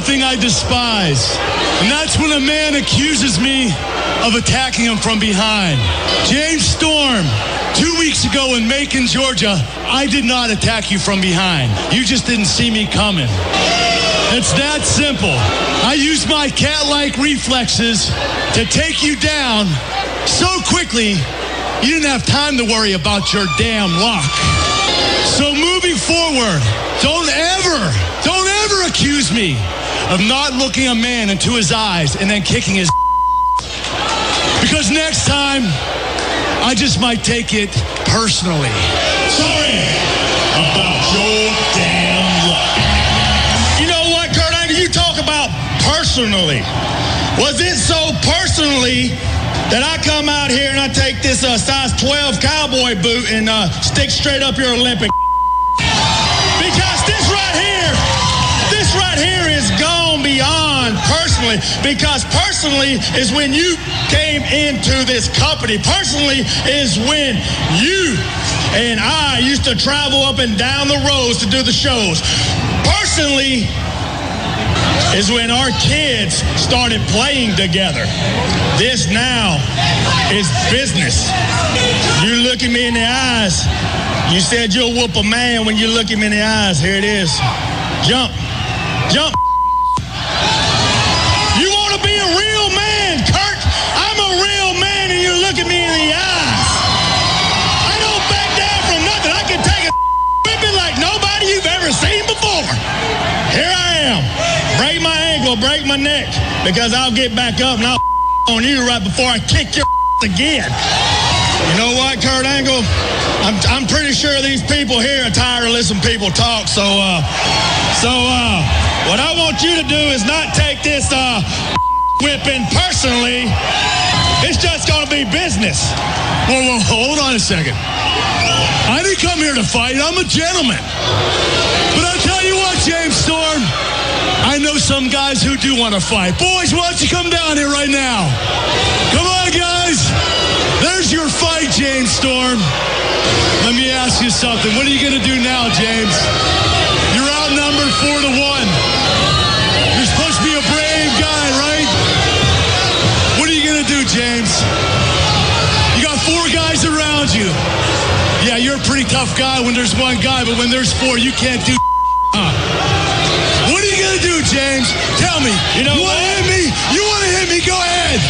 something I despise, and that's when a man accuses me of attacking him from behind. James Storm, 2 weeks ago in Macon, Georgia, I did not attack you from behind. You just didn't see me coming. It's that simple. I used my cat-like reflexes to take you down so quickly, you didn't have time to worry about your damn luck. So moving forward, don't ever accuse me of not looking a man into his eyes and then kicking his because next time, I just might take it personally. Sorry about your damn luck. You know what, Kurt Angle? You talk about personally. Was it so personally that I come out here and I take this size 12 cowboy boot and stick straight up your Olympic? Because this right here is gone beyond personally. Because personally is when you came into this company. Personally is when you and I used to travel up and down the roads to do the shows. Personally is when our kids started playing together. This now is business. You look at me in the eyes. You said you'll whoop a man when you look him in the eyes. Here it is. Jump. Jump. You want to be a real man, Kurt? I'm a real man and you look at me in the eyes. I don't back down from nothing. I can take a whipping like nobody you've ever seen before. Here I am. Break my ankle, break my neck, because I'll get back up and I'll on you right before I kick your again. You know what, Kurt Angle? I'm pretty sure these people here are tired of listening to people talk. So what I want you to do is not take this whipping personally. It's just going to be business. Whoa, hold on a second. I didn't come here to fight. I'm a gentleman. But I'll tell you what, James Storm, I know some guys who do want to fight. Boys, why don't you come down here right now? Come on, guys. There's your fight, James Storm. Let me ask you something. What are you going to do now, James? You're outnumbered 4-1. You're supposed to be a brave guy, right? What are you going to do, James? You got 4 guys around you. Yeah, you're a pretty tough guy when there's 1 guy, but when there's 4, you can't do What are you going to do, James? Tell me. You want to hit me? You want to hit me? Go ahead.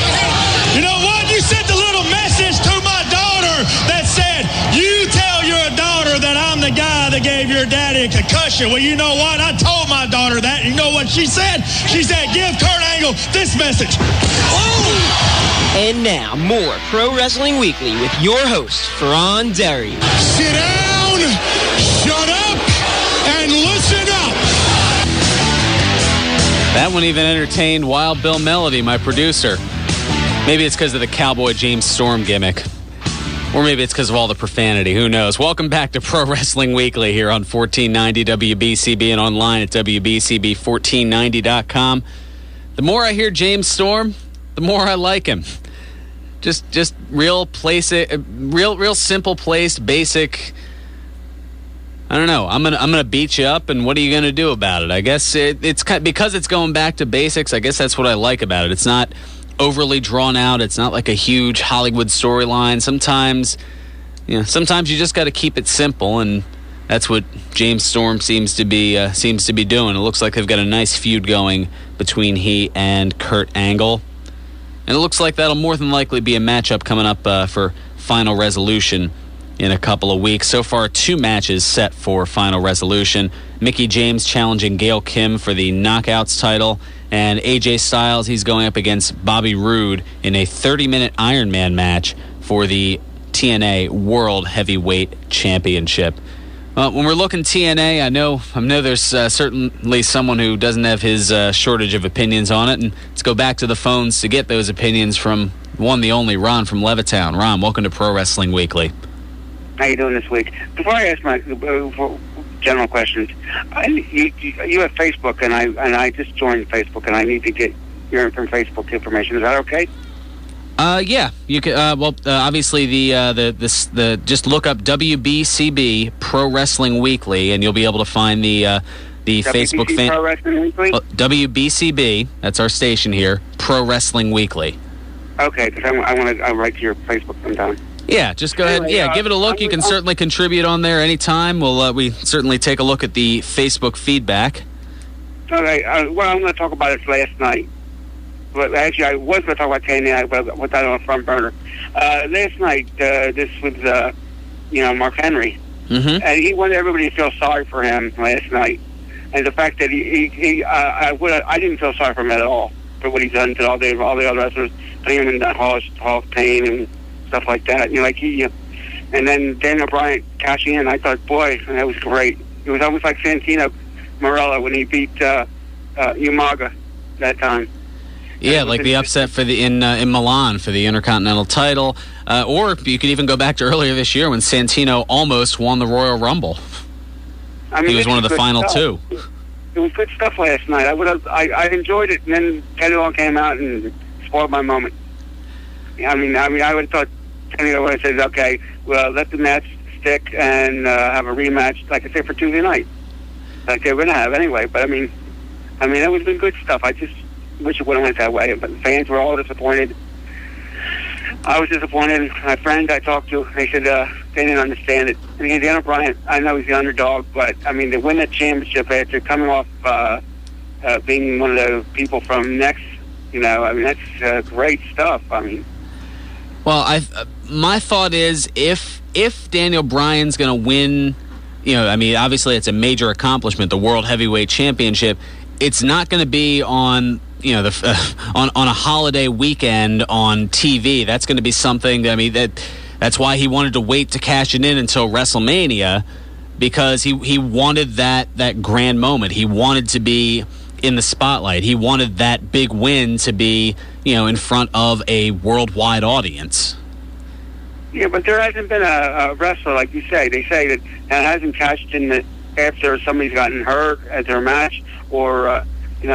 You know what? You sent a little message to my daughter that said, you tell your daughter that I'm the guy that gave your daddy a concussion. Well, you know what? I told my daughter that. You know what she said? She said, give Kurt Angle this message. Oh! And now, more Pro Wrestling Weekly with your host, Fearon. Sit down, shut up, and listen up. That one even entertained Wild Bill Melody, my producer. Maybe it's because of the Cowboy James Storm gimmick. Or maybe it's because of all the profanity. Who knows? Welcome back to Pro Wrestling Weekly here on 1490 WBCB and online at WBCB1490.com. The more I hear James Storm, the more I like him. Just real simple placed, basic. I don't know. I'm gonna beat you up, and what are you gonna do about it? I guess it's because it's going back to basics. I guess that's what I like about it. It's not overly drawn out. It's not like a huge Hollywood storyline. Sometimes you just got to keep it simple, and that's what James Storm seems to be doing. It looks like they've got a nice feud going between he and Kurt Angle, and it looks like that'll more than likely be a matchup coming up for Final Resolution in a couple of weeks. So far, 2 matches set for Final Resolution. Mickie James challenging Gail Kim for the Knockouts title, and AJ Styles, he's going up against Bobby Roode in a 30-minute Iron Man match for the TNA World Heavyweight Championship. When we're looking TNA, I know there's certainly someone who doesn't have his shortage of opinions on it, and let's go back to the phones to get those opinions from one, the only Ron from Levittown. Ron, welcome to Pro Wrestling Weekly. How you doing this week? Before I ask my general questions, you have Facebook, and I just joined Facebook, and I need to get your Facebook information. Is that okay? Yeah, you can. Obviously the just look up WBCB Pro Wrestling Weekly, and you'll be able to find the The Facebook fan. Pro Wrestling Weekly? WBCB, that's our station here, Pro Wrestling Weekly. Okay, because I'll write to your Facebook sometime. Yeah, just go ahead. Yeah, give it a look. You can certainly contribute on there anytime. We certainly take a look at the Facebook feedback. Okay, well, I'm going to talk about it last night. But actually, I was going to talk about TNA, but with that on the front burner. Last night, this was, Mark Henry. Mm-hmm. And he wanted everybody to feel sorry for him last night. And the fact that I didn't feel sorry for him at all for what he's done to all the other wrestlers, putting him in the Hall of Pain and stuff like that. And then Daniel Bryan cashing in. I thought, boy, that was great. It was almost like Santino Marella when he beat Umaga that time. Yeah, like the upset for in Milan for the Intercontinental title, or you could even go back to earlier this year when Santino almost won the Royal Rumble. He was one of the final two. It was good stuff last night. I enjoyed it, and then Teddy Long came out and spoiled my moment. I would have thought Teddy would have said, okay, well, let the match stick and have a rematch, like I say, for Tuesday night, like they were going to have anyway. But it would have been good stuff. I just wish it would have went that way. But the fans were all disappointed. I was disappointed. My friend I talked to, they said they didn't understand it. I mean, Daniel Bryan, I know he's the underdog, but to win the championship after coming off being one of the people from Next, that's great stuff. Well, my thought is if Daniel Bryan's going to win, obviously it's a major accomplishment, the World Heavyweight Championship. It's not going to be on on a holiday weekend on TV. That's going to be something. That's why he wanted to wait to cash it in until WrestleMania, because he wanted that grand moment. He wanted to be in the spotlight. He wanted that big win to be in front of a worldwide audience. Yeah, but there hasn't been a wrestler, like you say. They say that hasn't cashed in after somebody's gotten hurt at their match, or he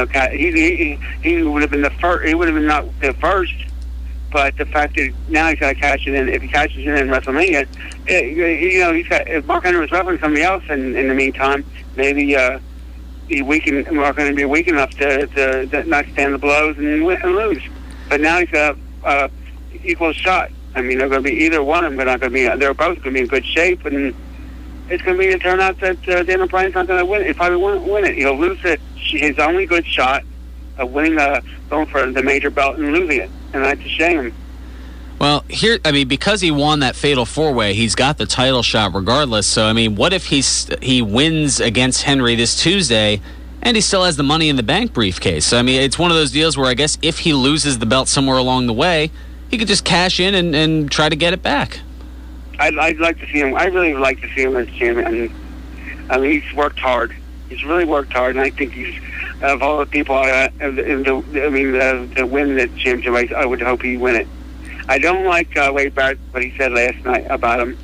would have been the first. He would have been not the first, but the fact that now he's got to cash it in. If he cashes it in WrestleMania, he's got. If Mark Henry was wrestling somebody else in the meantime, maybe Mark Henry be weak enough to not stand the blows and lose. But now he's got equal shot. They're going to be either one of them. They're both going to be in good shape, and it's going to be a turnout that Daniel Bryan's not going to win. He probably won't win it. He'll lose it. His only good shot of winning, going for the major belt and losing it, and that's a shame. Well, because he won that fatal four-way, he's got the title shot regardless. So, what if he wins against Henry this Tuesday, and he still has the Money in the Bank briefcase? So, it's one of those deals where I guess if he loses the belt somewhere along the way, he could just cash in and try to get it back. I'd like to see him. I really would like to see him as champion. He's worked hard. He's really worked hard, and I think he's, of all the people, to win the championship, I would hope he'd win it. I don't like Wade Barrett, what he said last night about him.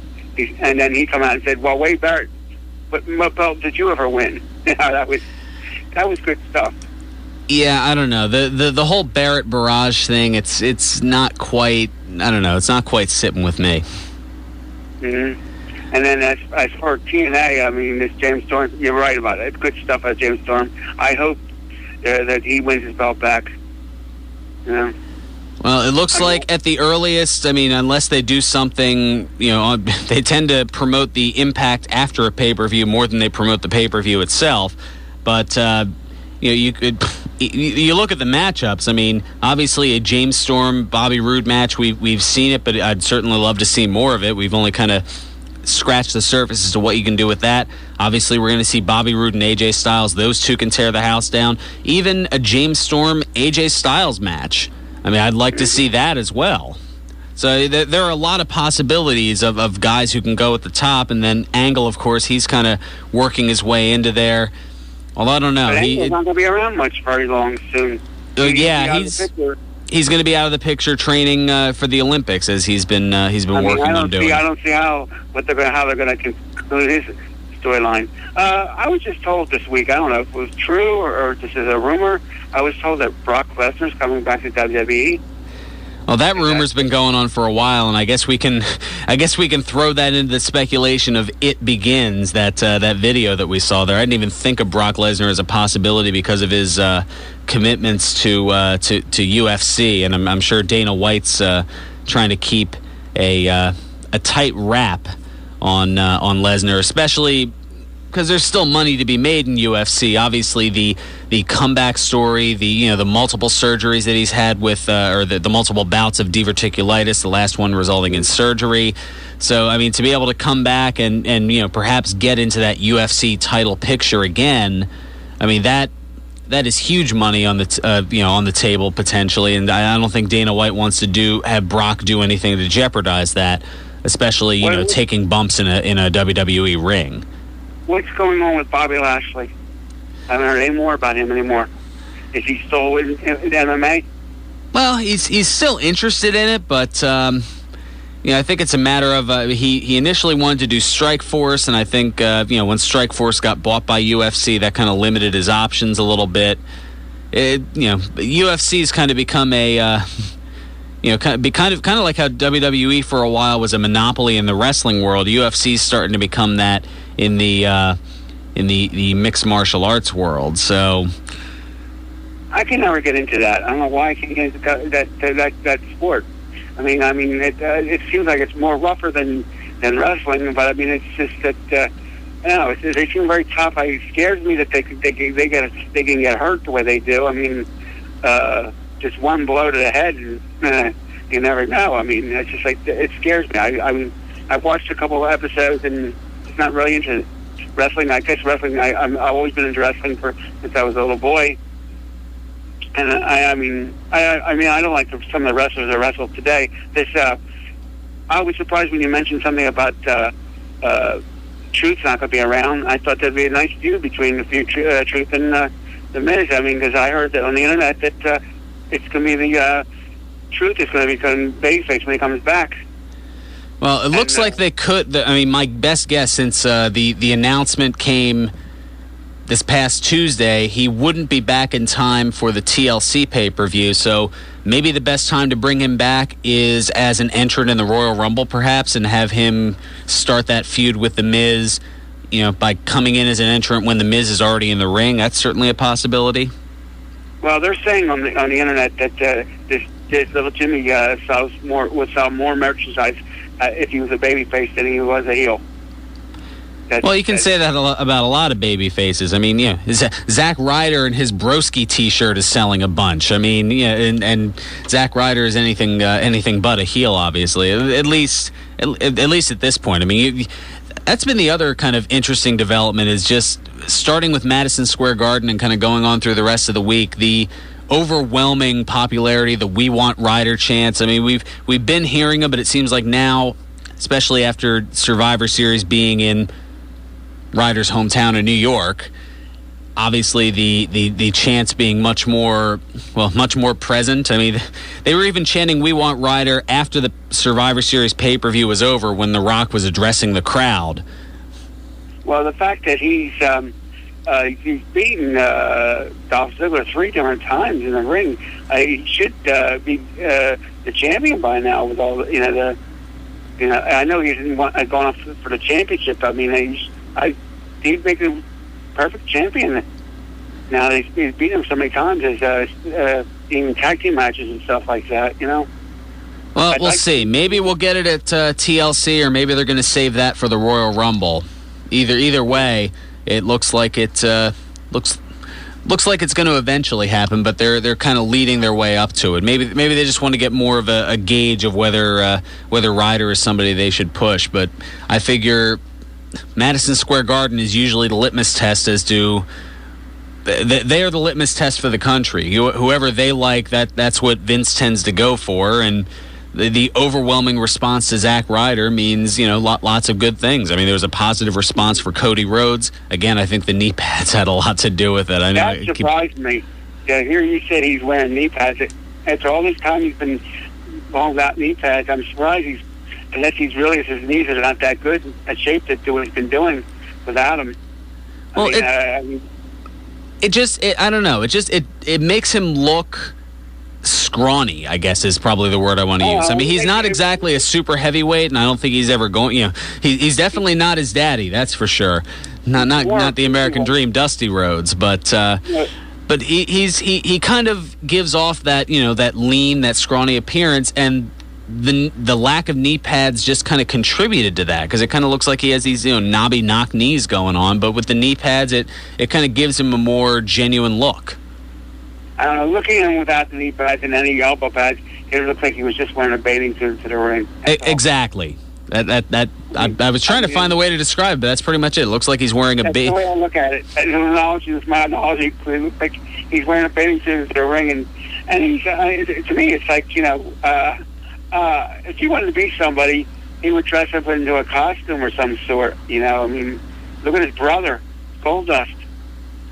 And then he come out and said, well, Wade Barrett, what belt did you ever win? That was good stuff. Yeah, I don't know. The whole Barrett barrage thing, it's not quite, I don't know, it's not quite sitting with me. Mm-hmm. And then as for TNA, this James Storm, you're right about it. It's good stuff out of James Storm. I hope that he wins his belt back. Well, it looks like at the earliest, unless they do something, they tend to promote the Impact after a pay-per-view more than they promote the pay-per-view itself. But, you look at the matchups. Obviously a James Storm, Bobby Roode match, we've seen it, but I'd certainly love to see more of it. We've only kind of scratch the surface as to what you can do with that. Obviously, we're going to see Bobby Roode and AJ Styles. Those two can tear the house down. Even a James Storm, AJ Styles match. I'd like to see that as well. So there are a lot of possibilities of guys who can go at the top, and then Angle, of course, he's kind of working his way into there. Although I don't know. But Angle's not going to be around much very long soon. He's going to be out of the picture training for the Olympics, as he's been working on doing. I don't see how they're going to conclude his storyline. I was just told this week, I don't know if it was true or this is a rumor, I was told that Brock Lesnar's coming back to WWE. Well, that rumor's been going on for a while, and I guess we can throw that into the speculation of It Begins, that video that we saw there. I didn't even think of Brock Lesnar as a possibility because of his commitments to UFC, and I'm sure Dana White's trying to keep a tight wrap on Lesnar, especially because there's still money to be made in UFC. Obviously, the comeback story, the multiple surgeries that he's had with, or the multiple bouts of diverticulitis, the last one resulting in surgery. So, I mean, to be able to come back and perhaps get into that UFC title picture again, I mean, that is huge money on the on the table potentially, and I don't think Dana White wants to have Brock do anything to jeopardize that, especially taking bumps in a WWE ring. What's going on with Bobby Lashley? I haven't heard any more about him anymore. Is he still in MMA? Well, he's still interested in it, but I think it's a matter of he initially wanted to do Strikeforce, and I think when Strikeforce got bought by UFC, that kind of limited his options a little bit. UFC's kind of become a kind of like how WWE for a while was a monopoly in the wrestling world. UFC's starting to become that in the mixed martial arts world. So I can never get into that. I don't know why I can't get into that sport. I mean, it seems like it's more rougher than wrestling, but I mean, it's just that I don't know. They seem very tough. It scares me that they can get hurt the way they do. I mean, just one blow to the head, and you never know. I mean, it's just like it scares me. I've watched a couple of episodes, and it's not really into wrestling. I guess wrestling. I've always been into wrestling since I was a little boy. And I mean, I don't like some of the wrestlers that wrestle today. I was surprised when you mentioned something about Truth's not going to be around. I thought there'd be a nice feud between the Truth and the Miz. I mean, because I heard that on the internet that it's going to be the Truth is going to become babyface when he comes back. Well, it looks like they could. My best guess, since the announcement came this past Tuesday, he wouldn't be back in time for the TLC pay-per-view, so maybe the best time to bring him back is as an entrant in the Royal Rumble, perhaps, and have him start that feud with The Miz, by coming in as an entrant when The Miz is already in the ring. That's certainly a possibility. Well, they're saying on the internet that this little Jimmy would sell more merchandise if he was a babyface than he was a heel. You can say that about a lot of baby faces. I mean, Zack Ryder and his Broski T-shirt is selling a bunch. I mean, and Zack Ryder is anything but a heel, obviously. At least at this point. I mean, that's been the other kind of interesting development, is just starting with Madison Square Garden and kind of going on through the rest of the week. The overwhelming popularity, the "We Want Ryder" chants. I mean, we've been hearing them, but it seems like now, especially after Survivor Series being in Ryder's hometown of New York, obviously the chants being much more present. I mean, they were even chanting "We Want Ryder" after the Survivor Series pay-per-view was over, when The Rock was addressing the crowd. Well, the fact that he's beaten Dolph Ziggler 3 different times in the ring, he should be the champion by now. With all I know he didn't want gone off for the championship. I mean, he'd make a perfect champion. Now he's beat him so many times as in tag team matches and stuff like that. Well, we'll see. Maybe we'll get it at TLC, or maybe they're going to save that for the Royal Rumble. Either way, it looks like it's going to eventually happen, but they're kind of leading their way up to it. Maybe they just want to get more of a gauge of whether Ryder is somebody they should push. But I figure Madison Square Garden is usually the litmus test as to they are the litmus test for the country. Whoever they like, that's what Vince tends to go for, and the overwhelming response to Zack Ryder means lots of good things. I mean, there was a positive response for Cody Rhodes. Again, I think the knee pads had a lot to do with it. I know that surprised me. Yeah, here you said he's wearing knee pads. After all this time he's been long without knee pads, I'm surprised unless his knees are not that good a shape to do what he's been doing without them. Well, I don't know. It makes him look scrawny, I guess is probably the word I want to use. I mean, he's not exactly a super heavheavyweight, and I don't think he's ever going. He's definitely not his daddy, that's for sure. Not the American Dream, Dusty Rhodes, but he kind of gives off that that lean, that scrawny appearance, and the lack of knee pads just kind of contributed to that, because it kind of looks like he has these knobby knock knees going on, but with the knee pads, it kind of gives him a more genuine look. I don't know. Looking at him without the knee pads and any elbow pads, it looked like he was just wearing a bathing suit to the ring. Exactly. I was trying to find the way to describe it, but that's pretty much it. It looks like he's wearing a bathing. That's the way I look at it. It's my knowledge. It looks like he's wearing a bathing suit to the ring, and he's to me, it's like if he wanted to be somebody, he would dress up into a costume or some sort. I mean, look at his brother, Goldust.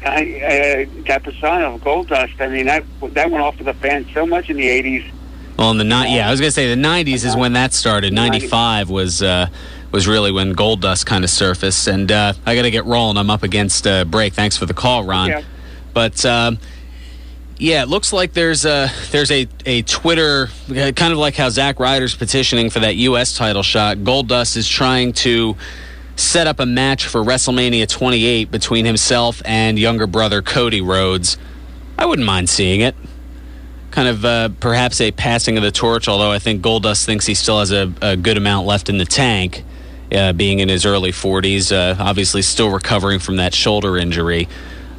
Capisano, Goldust. I mean, that went off to the fans so much in the 80s. Well, in I was going to say the 90s is when that started. 95 was really when Goldust kind of surfaced. And I got to get rolling. I'm up against break. Thanks for the call, Ron. Yeah. But it looks like there's a Twitter, kind of like how Zack Ryder's petitioning for that U.S. title shot. Goldust is trying to set up a match for WrestleMania 28 between himself and younger brother Cody Rhodes. I wouldn't mind seeing it. Kind of perhaps a passing of the torch, although I think Goldust thinks he still has a good amount left in the tank, being in his early 40s, obviously still recovering from that shoulder injury.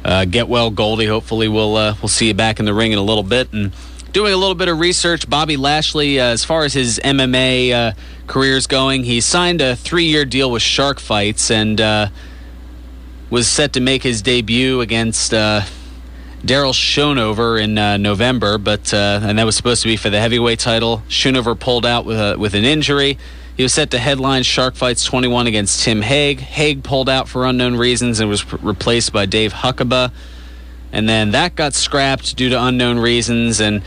Get well, Goldie. Hopefully we'll see you back in the ring in a little bit. And doing a little bit of research, Bobby Lashley, as far as his MMA career's going, he signed a 3-year deal with Shark Fights and was set to make his debut against Daryl Schonover in November, and that was supposed to be for the heavyweight title. Schonover pulled out with an injury. He was set to headline Shark Fights 21 against Tim Hague. Hague pulled out for unknown reasons and was replaced by Dave Huckabee. And then that got scrapped due to unknown reasons and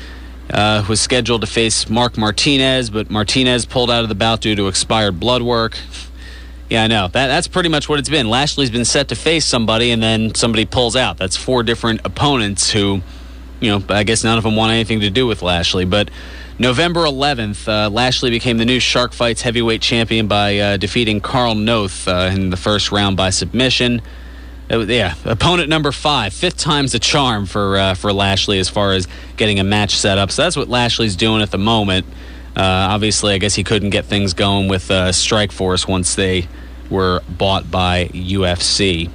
was scheduled to face Mark Martinez, but Martinez pulled out of the bout due to expired blood work. Yeah, I know. That's pretty much what it's been. Lashley's been set to face somebody, and then somebody pulls out. That's 4 different opponents who, I guess none of them want anything to do with Lashley. But November 11th, Lashley became the new Shark Fights heavyweight champion by defeating Carl Noth in the first round by submission. Opponent number 5, 5th time's the charm for Lashley as far as getting a match set up. So that's what Lashley's doing at the moment. Obviously, I guess he couldn't get things going with Strikeforce once they were bought by UFC.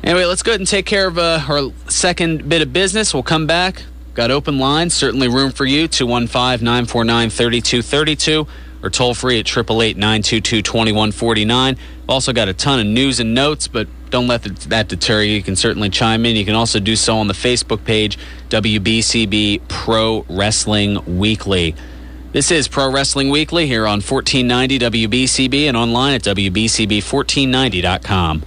Anyway, let's go ahead and take care of our second bit of business. We'll come back. Got open lines. Certainly room for you. 215-949-3232 or toll free at 888-922-2149. Also got a ton of news and notes, but don't let that deter you. You can certainly chime in. You can also do so on the Facebook page, WBCB Pro Wrestling Weekly. This is Pro Wrestling Weekly here on 1490 WBCB and online at WBCB1490.com.